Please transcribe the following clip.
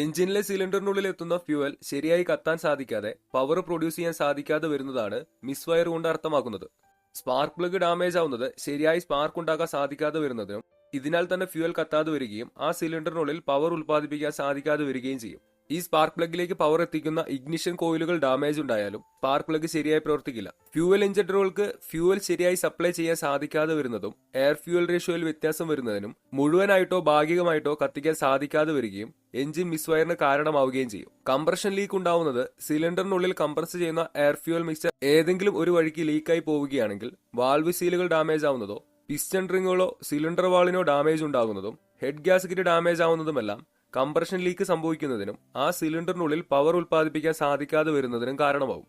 എഞ്ചിനിലെ സിലിണ്ടറിനുള്ളിൽ എത്തുന്ന ഫ്യൂവൽ ശരിയായി കത്താൻ സാധിക്കാതെ പവർ പ്രൊഡ്യൂസ് ചെയ്യാൻ സാധിക്കാതെ വരുന്നതാണ് മിസ്ഫയർ കൊണ്ട് അർത്ഥമാക്കുന്നത്. സ്പാർക്ക് പ്ലഗ് ഡാമേജ് ആവുന്നത് ശരിയായി സ്പാർക്ക് ഉണ്ടാക്കാൻ സാധിക്കാതെ വരുന്നതിനും ഇതിനാൽ തന്നെ ഫ്യൂവൽ കത്താതെ വരികയും ആ സിലിണ്ടറിനുള്ളിൽ പവർ ഉൽപ്പാദിപ്പിക്കാൻ സാധിക്കാതെ വരികയും ചെയ്യും. ഈ സ്പാർക്ക് പ്ലഗിലേക്ക് പവർ എത്തിക്കുന്ന ഇഗ്നിഷൻ കോയിലുകൾ ഡാമേജ് ഉണ്ടായാലും സ്പാർക്ക് പ്ലഗ് ശരിയായി പ്രവർത്തിക്കില്ല. ഫ്യൂവൽ ഇഞ്ചക്ടറുകൾക്ക് ഫ്യൂവൽ ശരിയായി സപ്ലൈ ചെയ്യാൻ സാധിക്കാതെ വരുന്നതും എയർ ഫ്യൂവൽ റേഷ്യോയിൽ വ്യത്യാസം വരുന്നതിനും മുഴുവനായിട്ടോ ഭാഗികമായിട്ടോ കത്തിക്കാൻ സാധിക്കാതെ വരികയും എഞ്ചിൻ മിസ്ഫയറിന് കാരണമാവുകയും ചെയ്യും. കംപ്രഷൻ ലീക്ക് ഉണ്ടാവുന്നത് സിലിണ്ടറിനുള്ളിൽ കംപ്രസ് ചെയ്യുന്ന എയർ ഫ്യൂവൽ മിക്സ്ചർ ഏതെങ്കിലും ഒരു വഴിക്ക് ലീക്കായി പോവുകയാണെങ്കിൽ വാൽവ് സീലുകൾ ഡാമേജ് ആവുന്നതോ പിസ്റ്റൺ റിങ്ങുകളോ സിലിണ്ടർ വാളിനോ ഡാമേജ് ഉണ്ടാകുന്നതും ഹെഡ് ഗ്യാസ്കറ്റ് ഡാമേജ് ആവുന്നതുമെല്ലാം കംപ്രഷൻ ലീക്ക് സംഭവിക്കുന്നതിനും ആ സിലിണ്ടറിനുള്ളിൽ പവർ ഉൽപ്പാദിപ്പിക്കാൻ സാധിക്കാതെ വരുന്നതിനും കാരണമാവും.